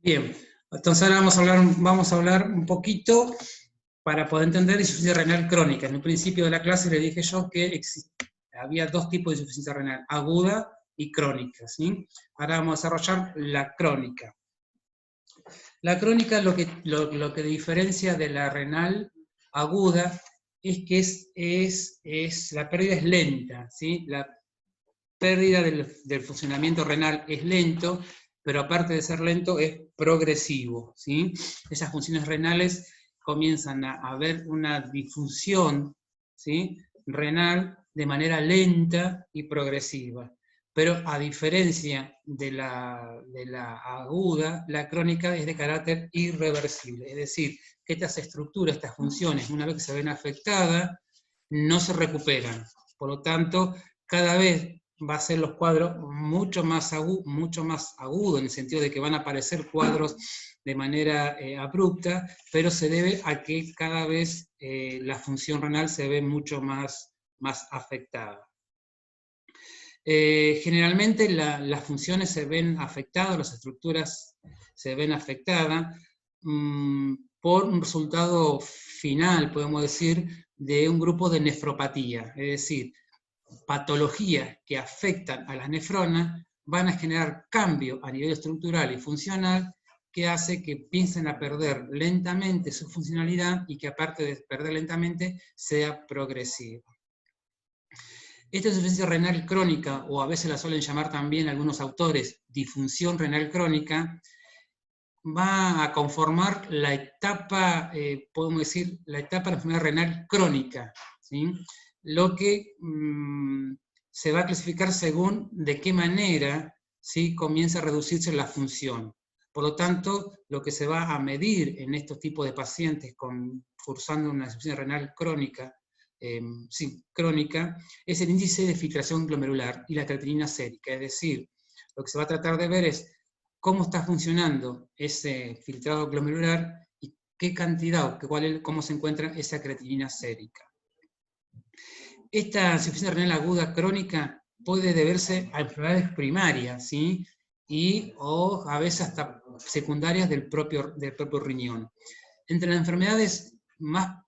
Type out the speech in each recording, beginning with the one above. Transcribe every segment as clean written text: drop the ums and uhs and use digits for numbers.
Bien, entonces ahora vamos a hablar un poquito para poder entender insuficiencia renal crónica. En el principio de la clase le dije yo que había dos tipos de insuficiencia renal, aguda y crónica, ¿sí? Ahora vamos a desarrollar la crónica. La crónica lo que diferencia de la renal aguda es que la pérdida es lenta, ¿sí? La pérdida del funcionamiento renal es lento, pero aparte de ser lento es progresivo, ¿sí? Esas funciones renales comienzan a haber una difusión, ¿sí?, renal de manera lenta y progresiva. Pero a diferencia de la aguda, la crónica es de carácter irreversible, es decir, que estas estructuras, estas funciones, una vez que se ven afectadas, no se recuperan. Por lo tanto, cada vez va a ser los cuadros mucho más agudos, en el sentido de que van a aparecer cuadros de manera abrupta, pero se debe a que cada vez la función renal se ve mucho más afectada. Generalmente las funciones se ven afectadas, las estructuras se ven afectadas por un resultado final, podemos decir, de un grupo de nefropatía, es decir, patologías que afectan a las nefronas van a generar cambio a nivel estructural y funcional que hace que empiecen a perder lentamente su funcionalidad y que aparte de perder lentamente sea progresiva. Esta insuficiencia renal crónica, o a veces la suelen llamar también algunos autores disfunción renal crónica, va a conformar la etapa, podemos decir, la etapa de la enfermedad renal crónica, ¿sí? Lo que se va a clasificar según de qué manera, ¿sí?, comienza a reducirse la función. Por lo tanto, lo que se va a medir en estos tipos de pacientes cursando una insuficiencia renal crónica, crónica, es el índice de filtración glomerular y la creatinina sérica. Es decir, lo que se va a tratar de ver es cómo está funcionando ese filtrado glomerular y qué cantidad, cómo se encuentra esa creatinina sérica. Esta insuficiencia renal aguda crónica puede deberse a enfermedades primarias, ¿sí?, o a veces hasta secundarias del propio riñón. Entre las enfermedades más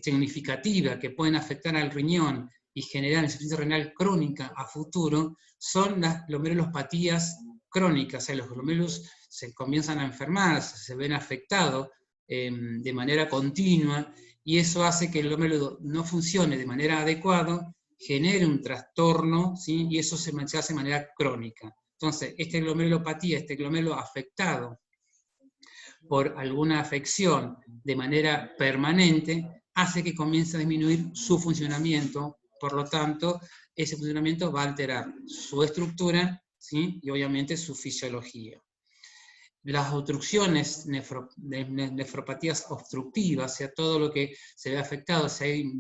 significativas que pueden afectar al riñón y generar insuficiencia renal crónica a futuro son las glomerulopatías crónicas, o sea, los glomérulos se comienzan a enfermar, se ven afectados de manera continua, y eso hace que el glomérulo no funcione de manera adecuada, genere un trastorno, ¿sí?, y eso se hace de manera crónica. Entonces, esta glomerulopatía, este glomérulo afectado por alguna afección de manera permanente, hace que comience a disminuir su funcionamiento. Por lo tanto, ese funcionamiento va a alterar su estructura, ¿sí?, y obviamente su fisiología. Las obstrucciones, nefropatías obstructivas, o sea, todo lo que se ve afectado, si hay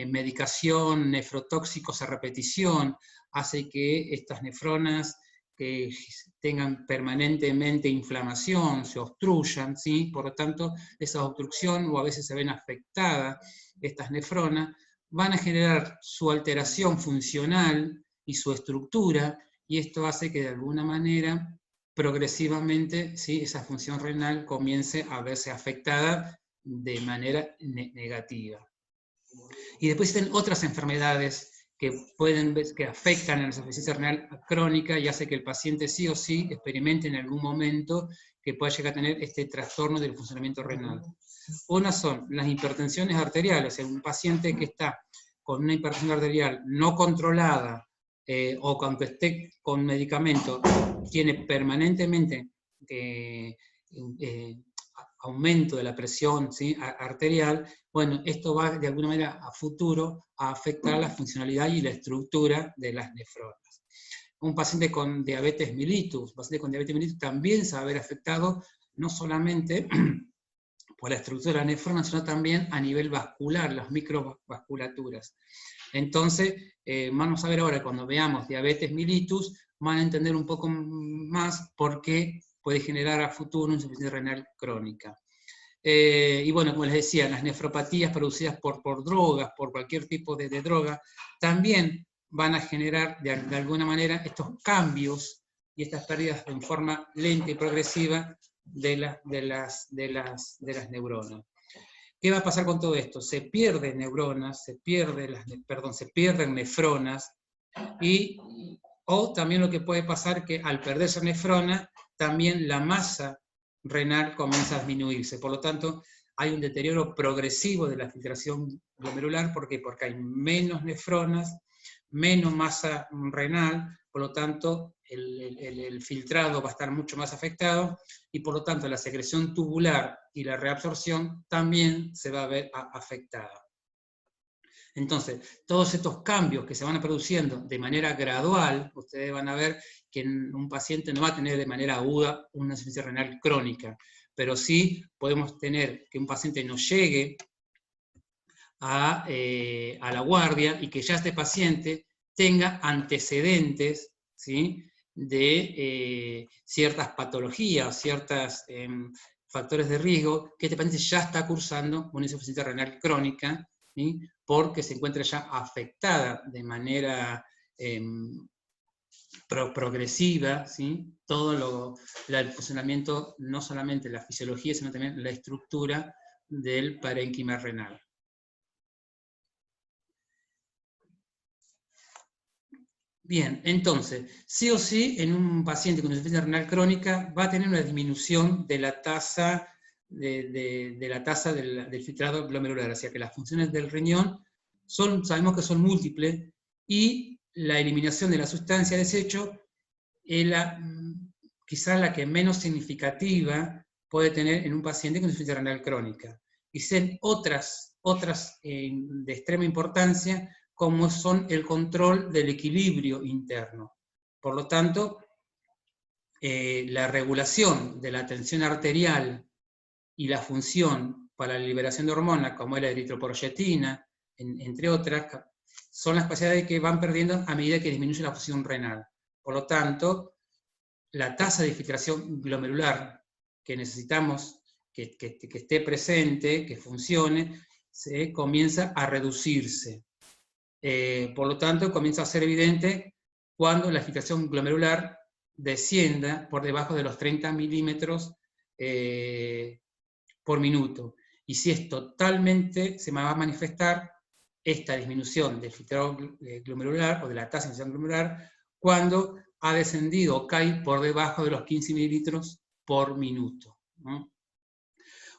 medicación, nefrotóxicos a repetición, hace que estas nefronas que tengan permanentemente inflamación, se obstruyan, ¿sí? Por lo tanto, esa obstrucción, o a veces se ven afectadas estas nefronas, van a generar su alteración funcional y su estructura, y esto hace que de alguna manera, progresivamente, ¿sí?, esa función renal comience a verse afectada de manera negativa. Y después existen otras enfermedades que afectan a la insuficiencia renal crónica y hace que el paciente sí o sí experimente en algún momento que pueda llegar a tener este trastorno del funcionamiento renal. Una son las hipertensiones arteriales, o sea, un paciente que está con una hipertensión arterial no controlada, o aunque esté con medicamento, tiene permanentemente aumento de la presión, ¿sí?, arterial. Bueno, esto va de alguna manera a futuro a afectar la funcionalidad y la estructura de las nefronas. Un paciente con diabetes mellitus, también se va a ver afectado no solamente por la estructura de la nefrona, sino también a nivel vascular, las microvasculaturas. Entonces, vamos a ver ahora, cuando veamos diabetes mellitus, van a entender un poco más por qué puede generar a futuro una insuficiencia renal crónica. Y bueno, como les decía, las nefropatías producidas por drogas, por cualquier tipo de droga, también van a generar de alguna manera estos cambios y estas pérdidas en forma lenta y progresiva de las neuronas. ¿Qué va a pasar con todo esto? Se pierden neuronas, se pierden nefronas, o también lo que puede pasar que al perderse nefrona, también la masa renal comienza a disminuirse. Por lo tanto, hay un deterioro progresivo de la filtración glomerular. ¿Por qué? Porque hay menos nefronas, menos masa renal, por lo tanto, el filtrado va a estar mucho más afectado, y por lo tanto la secreción tubular y la reabsorción también se va a ver afectada. Entonces, todos estos cambios que se van produciendo de manera gradual, ustedes van a ver que un paciente no va a tener de manera aguda una insuficiencia renal crónica, pero sí podemos tener que un paciente no llegue a la guardia y que ya este paciente tenga antecedentes, ¿sí?, de ciertas patologías, ciertos factores de riesgo, que este paciente ya está cursando una insuficiencia renal crónica, ¿sí?, porque se encuentra ya afectada de manera progresiva, ¿sí?, todo el funcionamiento, no solamente la fisiología, sino también la estructura del parénquima renal. Bien, entonces, sí o sí, en un paciente con insuficiencia renal crónica va a tener una disminución de la tasa del filtrado glomerular, o sea que las funciones del riñón sabemos que son múltiples, y la eliminación de la sustancia desecho es quizás la que menos significativa puede tener en un paciente con insuficiencia renal crónica. Y son otras de extrema importancia, como son el control del equilibrio interno. Por lo tanto, la regulación de la tensión arterial y la función para la liberación de hormonas, como es la eritropoyetina, entre otras, son las capacidades que van perdiendo a medida que disminuye la función renal. Por lo tanto, la tasa de filtración glomerular que necesitamos que esté presente, que funcione, se comienza a reducirse. Por lo tanto, comienza a ser evidente cuando la filtración glomerular descienda por debajo de los 30 milímetros por minuto. Y si es totalmente, se va a manifestar esta disminución del filtrado glomerular, o de la tasa de filtración glomerular, cuando ha descendido o cae por debajo de los 15 mililitros por minuto, ¿no?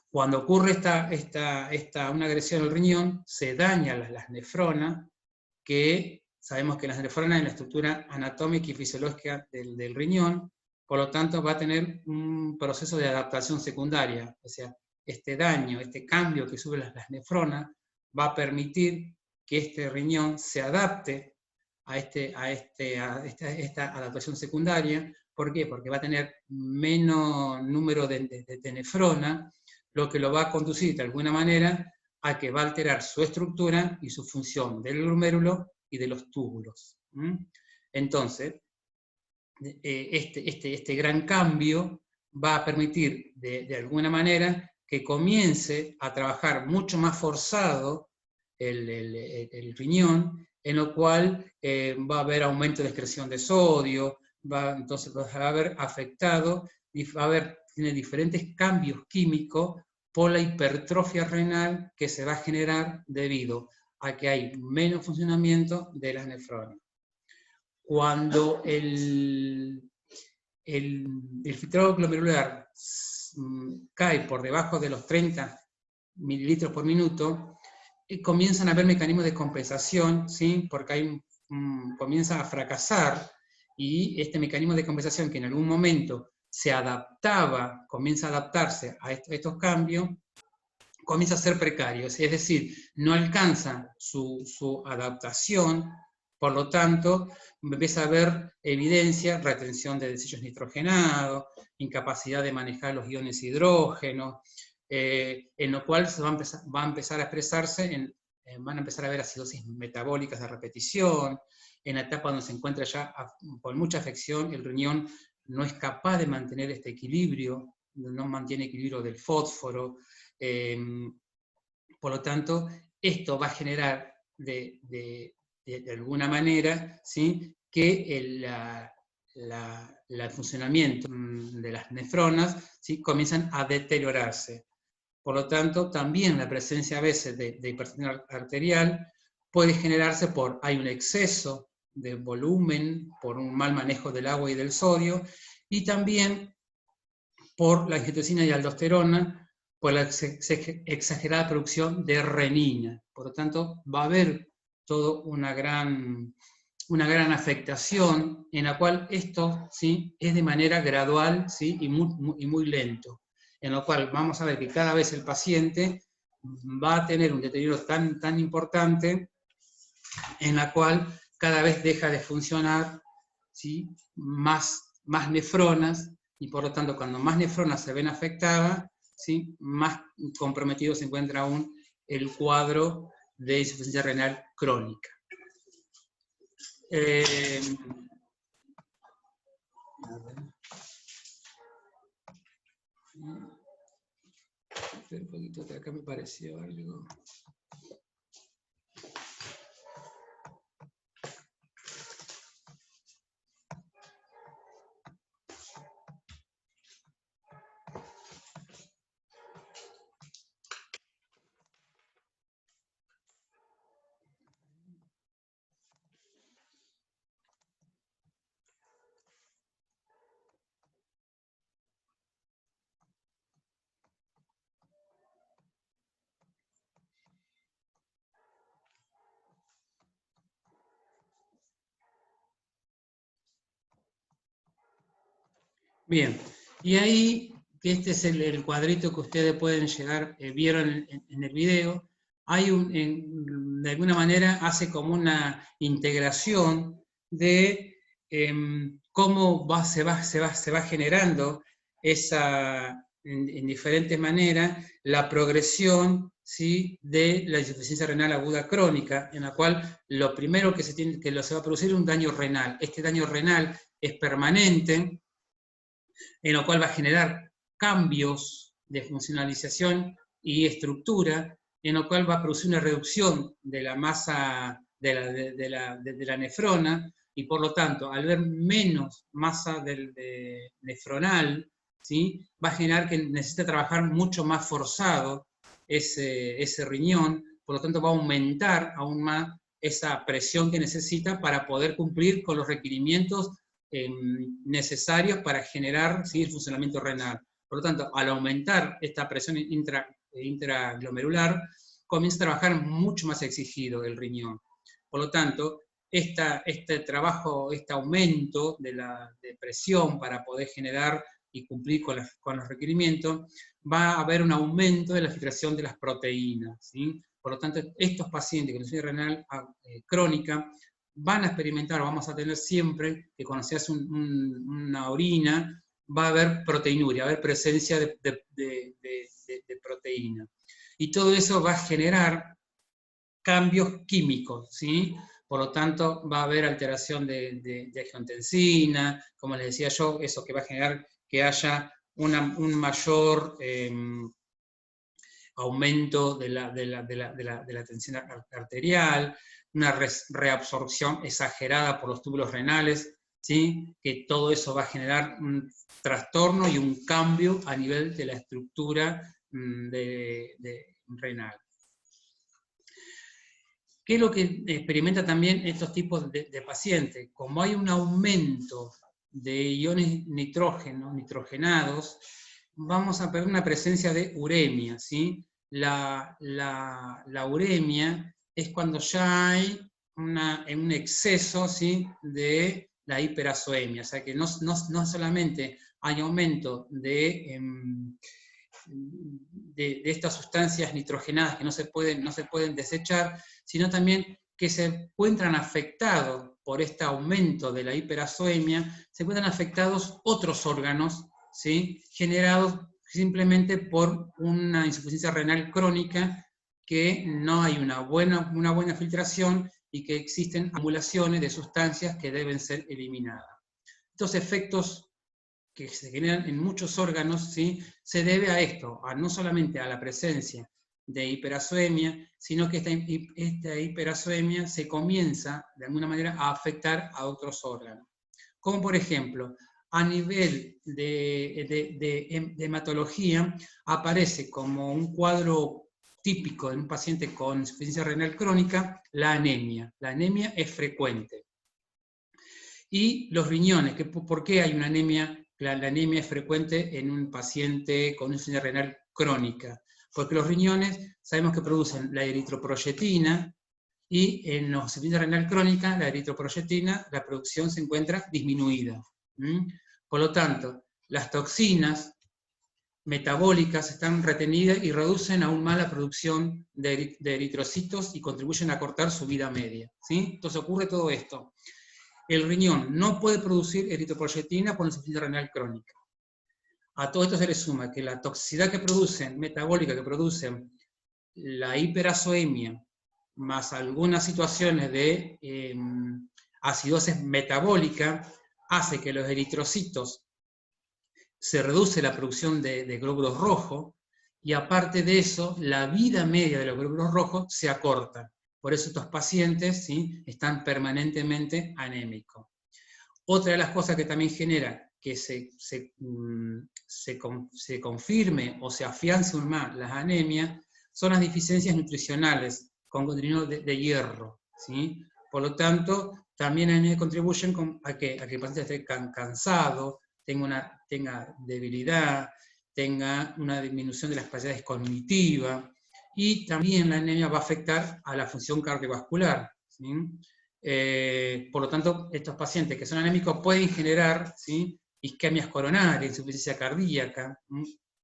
Cuando ocurre una agresión al riñón, se dañan las nefronas, que sabemos que las nefronas en la estructura anatómica y fisiológica del riñón, por lo tanto va a tener un proceso de adaptación secundaria. O sea, este daño, este cambio que sufren las nefronas, va a permitir que este riñón se adapte a esta adaptación secundaria. ¿Por qué? Porque va a tener menos número de nefronas, lo que lo va a conducir de alguna manera a que va a alterar su estructura y su función del glomérulo y de los túbulos. Entonces, este gran cambio va a permitir de alguna manera que comience a trabajar mucho más forzado el riñón, en lo cual va a haber aumento de excreción de sodio, entonces va a haber afectado, y tiene diferentes cambios químicos por la hipertrofia renal que se va a generar debido a que hay menos funcionamiento de las nefronas. Cuando el filtrado glomerular cae por debajo de los 30 mililitros por minuto, comienzan a haber mecanismos de compensación, ¿sí?, porque comienza a fracasar, y este mecanismo de compensación, que en algún momento se adaptaba, comienza a adaptarse a estos cambios, comienza a ser precario, es decir, no alcanza su adaptación. Por lo tanto, empieza a haber evidencia, retención de desechos nitrogenados, incapacidad de manejar los iones hidrógeno, en lo cual se va a empezar a expresarse, van a empezar a haber acidosis metabólicas de repetición. En la etapa donde se encuentra ya con mucha afección, el riñón no es capaz de mantener este equilibrio, no mantiene equilibrio del fósforo. Por lo tanto, esto va a generar de alguna manera, ¿sí?, que el funcionamiento de las nefronas, ¿sí? Comienzan a deteriorarse. Por lo tanto, también la presencia a veces de hipertensión arterial puede generarse hay un exceso de volumen, por un mal manejo del agua y del sodio, y también por la angiotensina y aldosterona, por la exagerada producción de renina. Por lo tanto, va a haber toda una gran afectación en la cual esto, ¿sí?, es de manera gradual, ¿sí?, y muy lento, en lo cual vamos a ver que cada vez el paciente va a tener un deterioro tan importante, en la cual cada vez deja de funcionar, ¿sí?, más nefronas, y por lo tanto cuando más nefronas se ven afectadas, ¿sí?, más comprometido se encuentra aún el cuadro de insuficiencia renal crónica. Un poquito de acá me pareció algo. Bien, y ahí, que este es el cuadrito que ustedes pueden llegar, vieron en el video, hay de alguna manera hace como una integración de cómo se va generando en diferentes maneras la progresión, ¿sí?, de la insuficiencia renal aguda crónica, en la cual lo primero que se va a producir es un daño renal. Este daño renal es permanente, en lo cual va a generar cambios de funcionalización y estructura, en lo cual va a producir una reducción de la masa de la nefrona, y por lo tanto, al ver menos masa nefronal, ¿sí?, va a generar que necesita trabajar mucho más forzado ese riñón, por lo tanto va a aumentar aún más esa presión que necesita para poder cumplir con los requerimientos necesarios para generar, ¿sí?, el funcionamiento renal. Por lo tanto, al aumentar esta presión intraglomerular, comienza a trabajar mucho más exigido el riñón. Por lo tanto, este trabajo, este aumento de presión para poder generar y cumplir con los requerimientos, va a haber un aumento de la filtración de las proteínas, ¿sí? Por lo tanto, estos pacientes con insuficiencia renal crónica van a experimentar, vamos a tener siempre que cuando se hace una orina, va a haber proteinuria, va a haber presencia de proteína. Y todo eso va a generar cambios químicos, ¿sí? Por lo tanto, va a haber alteración de angiotensina, como les decía yo, eso que va a generar que haya un mayor aumento de la tensión arterial, una reabsorción exagerada por los túbulos renales, ¿sí?, que todo eso va a generar un trastorno y un cambio a nivel de la estructura renal. ¿Qué es lo que experimenta también estos tipos de pacientes? Como hay un aumento de iones nitrogenados, vamos a ver una presencia de uremia, ¿sí? La uremia es cuando ya hay un exceso, ¿sí?, de la hiperazoemia, o sea que no solamente hay aumento de estas sustancias nitrogenadas que no se pueden desechar, sino también que se encuentran afectados por este aumento de la hiperazoemia, se encuentran afectados otros órganos, ¿sí?, generados simplemente por una insuficiencia renal crónica, que no hay una buena filtración y que existen acumulaciones de sustancias que deben ser eliminadas. Estos efectos que se generan en muchos órganos, ¿sí?, se debe a esto, no solamente a la presencia de hiperazoemia, sino que esta hiperazoemia se comienza de alguna manera a afectar a otros órganos. como por ejemplo, a nivel de hematología, aparece como un cuadro típico de un paciente con insuficiencia renal crónica, la anemia. La anemia es frecuente. Y los riñones, ¿por qué hay una anemia? La anemia es frecuente en un paciente con insuficiencia renal crónica, porque los riñones sabemos que producen la eritroproyetina, y en la insuficiencia renal crónica, la eritroproyetina, la producción se encuentra disminuida. Por lo tanto, las toxinas metabólicas están retenidas y reducen aún más la producción de eritrocitos y contribuyen a cortar su vida media. ¿Sí? Entonces ocurre todo esto. El riñón no puede producir eritroproyetina por la insuficiencia renal crónica. A todo esto se le suma que la toxicidad que producen, metabólica que producen, la hiperazoemia, más algunas situaciones de acidosis metabólica, hace que los eritrocitos se reduce la producción de glóbulos rojos, y aparte de eso, la vida media de los glóbulos rojos se acorta. Por eso estos pacientes, ¿sí?, están permanentemente anémicos. Otra de las cosas que también genera que se confirme o se afiance aún más las anemias son las deficiencias nutricionales con contenido de hierro, ¿sí? Por lo tanto, también contribuyen a que el paciente esté cansado, tenga debilidad, tenga una disminución de las capacidades cognitivas, y también la anemia va a afectar a la función cardiovascular, ¿sí? Por lo tanto, estos pacientes que son anémicos pueden generar, ¿sí?, isquemias coronarias, insuficiencia cardíaca.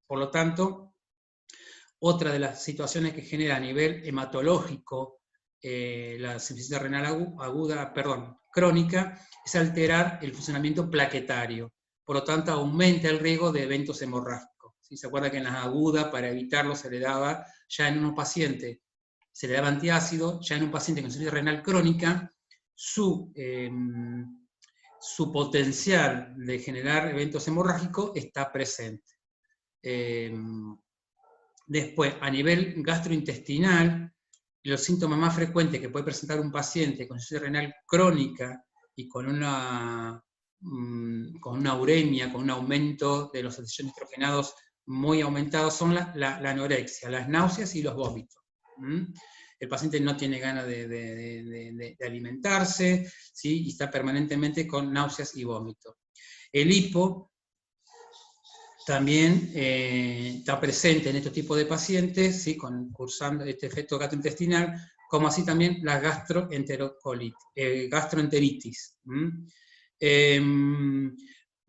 Por lo tanto, otra de las situaciones que genera a nivel hematológico la insuficiencia renal crónica, es alterar el funcionamiento plaquetario. Por lo tanto, aumenta el riesgo de eventos hemorrágicos. ¿Sí? ¿Se acuerda que en las agudas, para evitarlo, se le daba, ya en unos pacientes, se le daba antiácido, ya en un paciente con insuficiencia renal crónica, su potencial de generar eventos hemorrágicos está presente. Después, a nivel gastrointestinal, los síntomas más frecuentes que puede presentar un paciente con insuficiencia renal crónica y con una uremia, con un aumento de los desechos nitrogenados muy aumentados, son la anorexia, las náuseas y los vómitos. El paciente no tiene ganas de alimentarse, ¿sí?, y está permanentemente con náuseas y vómitos. El hipo también está presente en estos tipos de pacientes, ¿sí?, cursando este efecto gastrointestinal, como así también la gastroenteritis.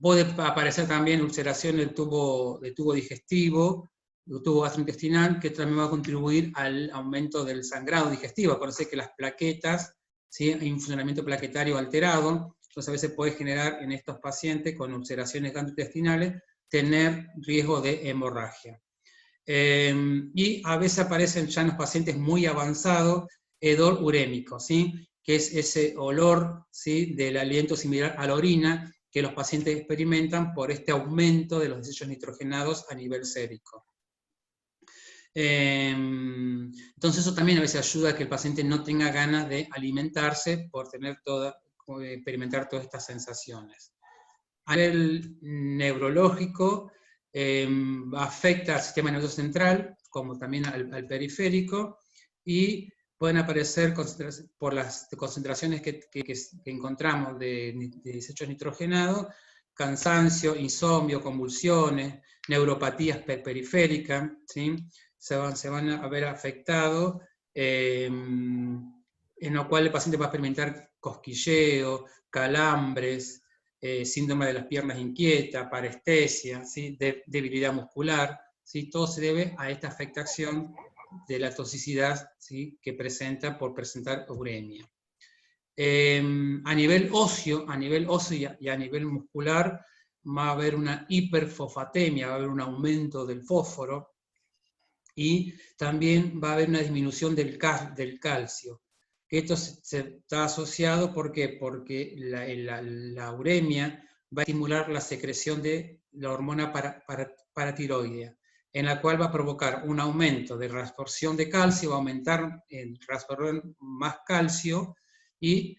Puede aparecer también ulceración del tubo digestivo, el tubo gastrointestinal, que también va a contribuir al aumento del sangrado digestivo. Acuérdense que las plaquetas, ¿sí?, hay un funcionamiento plaquetario alterado, entonces a veces puede generar en estos pacientes con ulceraciones gastrointestinales tener riesgo de hemorragia. Y a veces aparecen ya en los pacientes muy avanzados hedor urémico, ¿sí?, que es ese olor, ¿sí?, del aliento similar a la orina que los pacientes experimentan por este aumento de los desechos nitrogenados a nivel sérico. Entonces eso también a veces ayuda a que el paciente no tenga ganas de alimentarse por experimentar todas estas sensaciones. A nivel neurológico, afecta al sistema nervioso central, como también al periférico, y pueden aparecer por las concentraciones que encontramos de desechos nitrogenados, cansancio, insomnio, convulsiones, neuropatías periféricas, ¿sí?, se van a ver afectados, en lo cual el paciente va a experimentar cosquilleo, calambres, síndrome de las piernas inquietas, parestesia, ¿sí?, debilidad muscular, ¿sí?, todo se debe a esta afectación de la toxicidad, ¿sí?, que presenta por presentar uremia. A nivel óseo y a nivel muscular va a haber una hiperfosfatemia, va a haber un aumento del fósforo, y también va a haber una disminución del calcio. Esto está asociado, ¿por qué? Porque la uremia va a estimular la secreción de la hormona paratiroidea, en la cual va a provocar un aumento de reabsorción de calcio, va a aumentar el reabsorber más calcio, y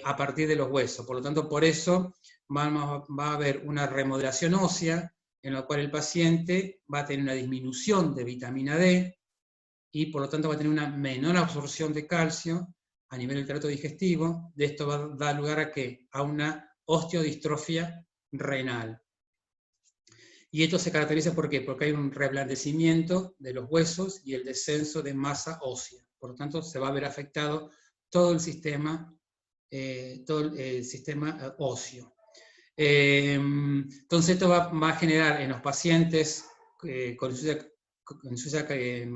a partir de los huesos. Por lo tanto, por eso va a haber una remodelación ósea, en la cual el paciente va a tener una disminución de vitamina D, y por lo tanto va a tener una menor absorción de calcio a nivel del tracto digestivo. De esto va a dar lugar a ¿qué? A una osteodistrofia renal. Y esto se caracteriza ¿por qué? Porque hay un reblandecimiento de los huesos y el descenso de masa ósea. Por lo tanto, se va a ver afectado todo el sistema óseo. Entonces esto va a generar en los pacientes con insuficiencia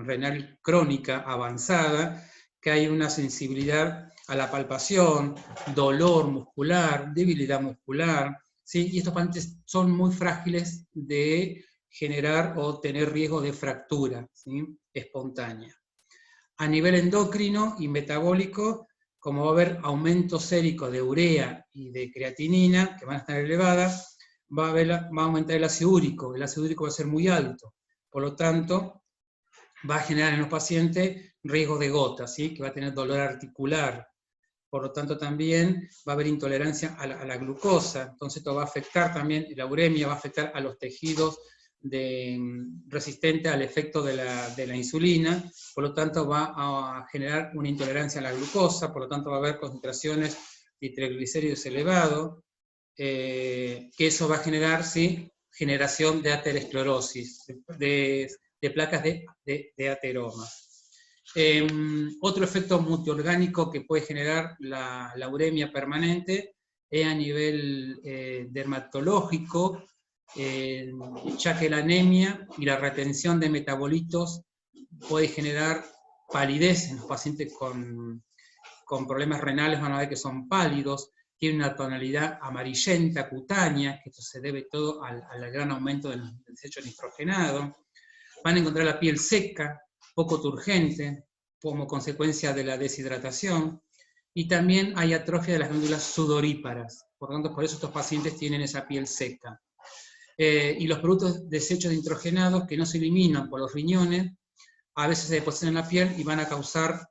renal crónica avanzada, que hay una sensibilidad a la palpación, dolor muscular, debilidad muscular, ¿sí? Y estos pacientes son muy frágiles de generar o tener riesgo de fractura, ¿sí? Espontánea. A nivel endocrino y metabólico, como va a haber aumento sérico de urea y de creatinina, que van a estar elevadas, va a aumentar el ácido úrico va a ser muy alto. Por lo tanto, va a generar en los pacientes riesgo de gota, ¿sí? Que va a tener dolor articular. Por lo tanto, también va a haber intolerancia a la glucosa. Entonces, esto va a afectar también, la uremia va a afectar a los tejidos resistentes al efecto de la insulina. Por lo tanto, va a generar una intolerancia a la glucosa. Por lo tanto, va a haber concentraciones de triglicéridos elevados, que eso va a generar, ¿sí? Generación de aterosclerosis, de placas de ateroma. Otro efecto multiorgánico que puede generar la uremia permanente es a nivel dermatológico, ya que la anemia y la retención de metabolitos puede generar palidez en los pacientes con problemas renales. Van a ver que son pálidos, tienen una tonalidad amarillenta cutánea, que esto se debe todo al gran aumento del desecho nitrogenado. Van a encontrar la piel seca, poco turgente, como consecuencia de la deshidratación, y también hay atrofia de las glándulas sudoríparas. Por lo tanto, por eso estos pacientes tienen esa piel seca. Y los productos desechos nitrogenados que no se eliminan por los riñones, a veces se depositan en la piel y van a causar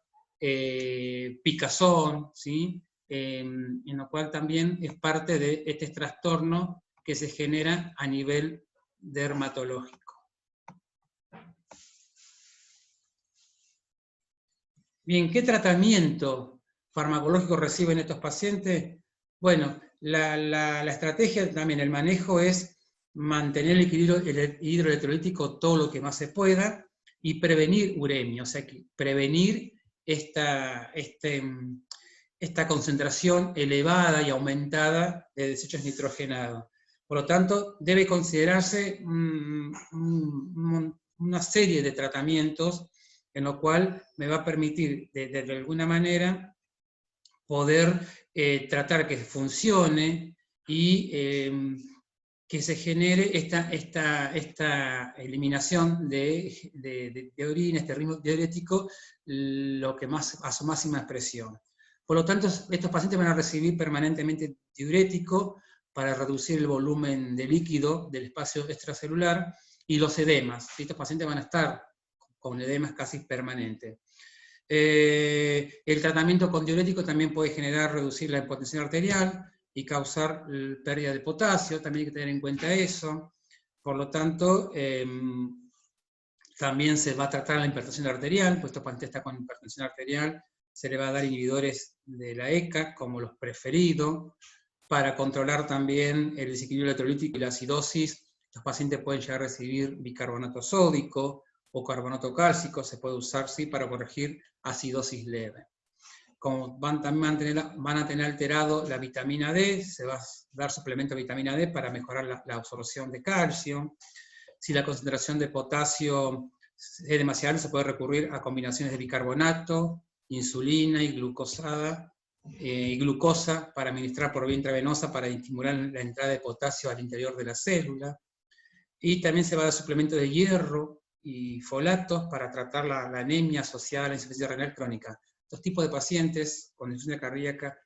picazón, ¿sí? En lo cual también es parte de este trastorno que se genera a nivel dermatológico. Bien, ¿qué tratamiento farmacológico reciben estos pacientes? Bueno, la estrategia también, el manejo es mantener el equilibrio hidroelectrolítico todo lo que más se pueda y prevenir uremia, o sea, prevenir esta concentración elevada y aumentada de desechos nitrogenados. Por lo tanto, debe considerarse una serie de tratamientos en lo cual me va a permitir, de alguna manera, poder tratar que funcione y que se genere esta eliminación de orina, este ritmo diurético, lo que más, a su máxima expresión. Por lo tanto, estos pacientes van a recibir permanentemente diurético para reducir el volumen de líquido del espacio extracelular, y los edemas. Estos pacientes van a estar con edemas casi permanentes. El tratamiento con diurético también puede reducir la hipotensión arterial y causar pérdida de potasio, también hay que tener en cuenta eso. Por lo tanto, también se va a tratar la hipertensión arterial, pues este paciente está con hipertensión arterial, se le va a dar inhibidores de la ECA, como los preferidos, para controlar también el desequilibrio electrolítico y la acidosis. Los pacientes pueden llegar a recibir bicarbonato sódico o carbonato cálcico, se puede usar, sí, para corregir acidosis leve. Como también van a tener alterado la vitamina D, se va a dar suplemento de vitamina D para mejorar la absorción de calcio. Si la concentración de potasio es demasiado, se puede recurrir a combinaciones de bicarbonato, insulina y glucosa para administrar por vía intravenosa para estimular la entrada de potasio al interior de la célula. Y también se va a dar suplemento de hierro y folatos para tratar la anemia asociada a la insuficiencia renal crónica. Estos tipos de pacientes con insuficiencia cardíaca,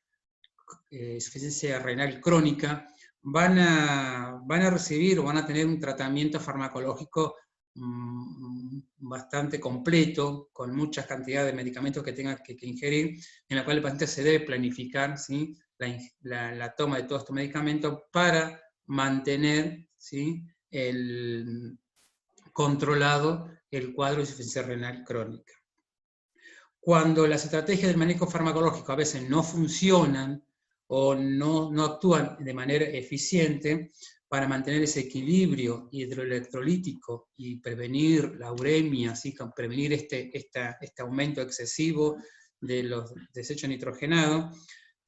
insuficiencia renal crónica, van a recibir o van a tener un tratamiento farmacológico bastante completo, con muchas cantidades de medicamentos que tengan que ingerir, en la cual el paciente se debe planificar, ¿sí? la toma de todos estos medicamentos para mantener, ¿sí?, controlado el cuadro de insuficiencia renal crónica. Cuando las estrategias del manejo farmacológico a veces no funcionan o no actúan de manera eficiente para mantener ese equilibrio hidroelectrolítico y prevenir la uremia, ¿sí?, prevenir este aumento excesivo de los desechos nitrogenados,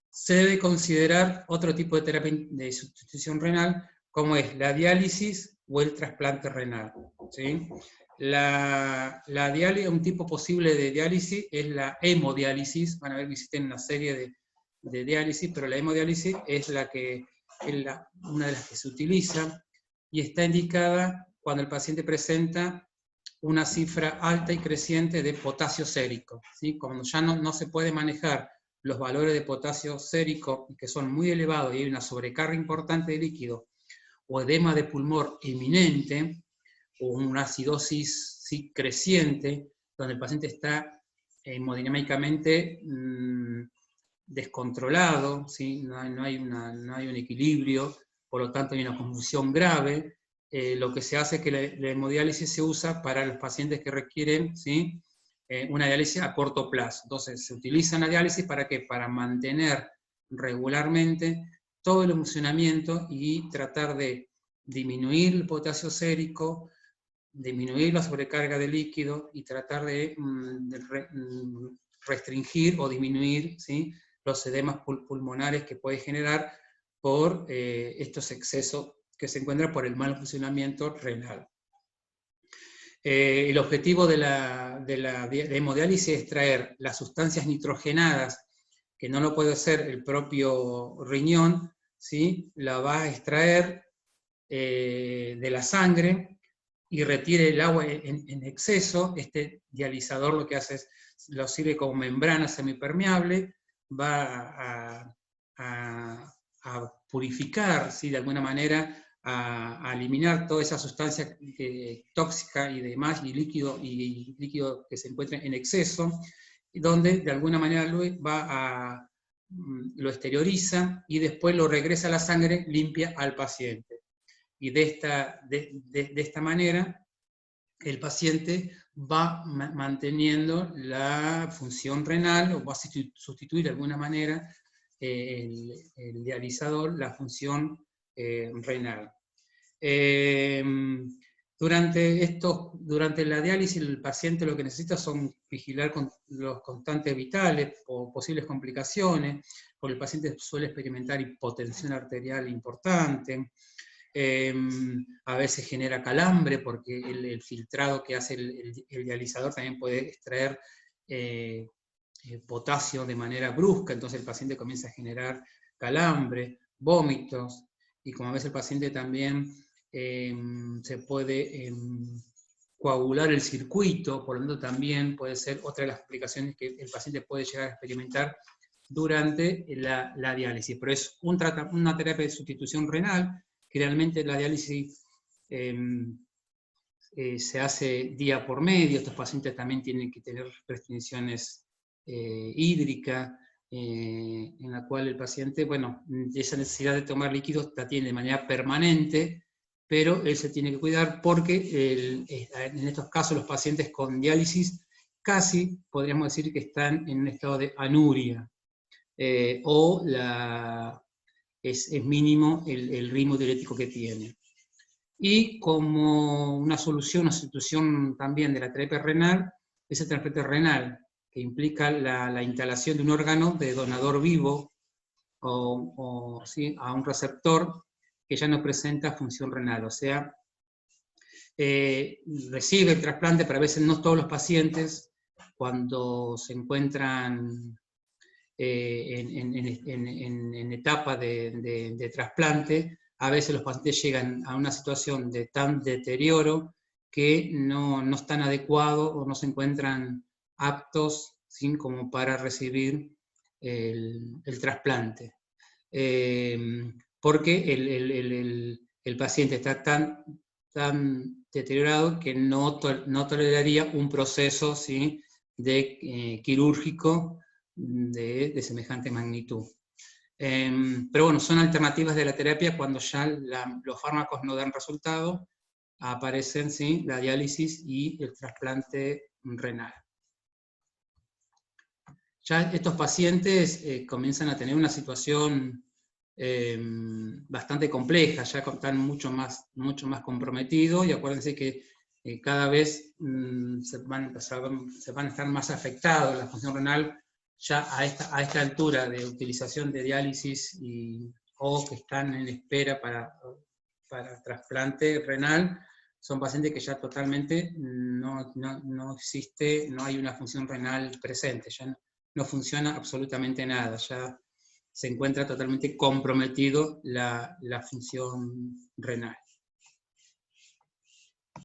se debe considerar otro tipo de terapia de sustitución renal, como es la diálisis o el trasplante renal, ¿sí? La diálisis, un tipo posible de diálisis es la hemodiálisis. Van a ver que existen una serie de diálisis, pero la hemodiálisis es una de las que se utiliza y está indicada cuando el paciente presenta una cifra alta y creciente de potasio sérico, ¿sí? Cuando ya no se puede manejar los valores de potasio sérico, que son muy elevados y hay una sobrecarga importante de líquido, o edema de pulmón eminente, o una acidosis, ¿sí?, creciente, donde el paciente está hemodinámicamente descontrolado, ¿sí? no hay un equilibrio, por lo tanto hay una convulsión grave. Lo que se hace es que la hemodiálisis se usa para los pacientes que requieren, ¿sí?, una diálisis a corto plazo. Entonces se utiliza una diálisis ¿para qué? Para mantener regularmente todo el funcionamiento y tratar de disminuir el potasio sérico, disminuir la sobrecarga de líquido y tratar de restringir o disminuir, ¿sí?, los edemas pulmonares que puede generar por estos excesos que se encuentran por el mal funcionamiento renal. El objetivo de la hemodiálisis es extraer las sustancias nitrogenadas, que no lo puede hacer el propio riñón, ¿sí?, la va a extraer de la sangre y retire el agua en exceso. Este dializador lo que hace es, lo sirve como membrana semipermeable, va a purificar, ¿sí?, de alguna manera, a eliminar toda esa sustancia tóxica y demás, y líquido que se encuentra en exceso, donde de alguna manera lo exterioriza y después lo regresa a la sangre limpia al paciente. Y de esta manera el paciente va manteniendo la función renal, o va a sustituir de alguna manera el dializador, la función renal. Durante la diálisis el paciente lo que necesita son vigilar con los constantes vitales o posibles complicaciones, porque el paciente suele experimentar hipotensión arterial importante. A veces genera calambre porque el filtrado que hace el dializador también puede extraer potasio de manera brusca, entonces el paciente comienza a generar calambre, vómitos, y como a veces el paciente también se puede coagular el circuito, por lo tanto también puede ser otra de las complicaciones que el paciente puede llegar a experimentar durante la diálisis. Pero es una terapia de sustitución renal, que realmente la diálisis se hace día por medio. Estos pacientes también tienen que tener restricciones hídricas, en la cual el paciente, bueno, esa necesidad de tomar líquidos la tiene de manera permanente, pero él se tiene que cuidar porque en estos casos los pacientes con diálisis casi podríamos decir que están en un estado de anuria, o es mínimo el ritmo diurético que tiene. Y como una solución, una sustitución también de la terapia renal, es el trasplante renal, que implica la instalación de un órgano de donador vivo ¿sí?, a un receptor que ya no presenta función renal. O sea, recibe el trasplante, pero a veces no todos los pacientes, cuando se encuentran en etapa de trasplante, a veces los pacientes llegan a una situación de tan deterioro que no están adecuados o no se encuentran aptos, ¿sí?, como para recibir el trasplante. Porque el paciente está tan deteriorado que no toleraría un proceso, ¿sí?, quirúrgico de semejante magnitud. Pero bueno, son alternativas de la terapia cuando ya los fármacos no dan resultado, aparecen, ¿sí?, la diálisis y el trasplante renal. Ya estos pacientes comienzan a tener una situación bastante compleja, ya están mucho más comprometidos, y acuérdense que cada vez se van a estar más afectados la función renal, ya a esta altura de utilización de diálisis o que están en espera para trasplante renal. Son pacientes que ya totalmente no existe, no hay una función renal presente, ya no funciona absolutamente nada, ya se encuentra totalmente comprometido la función renal.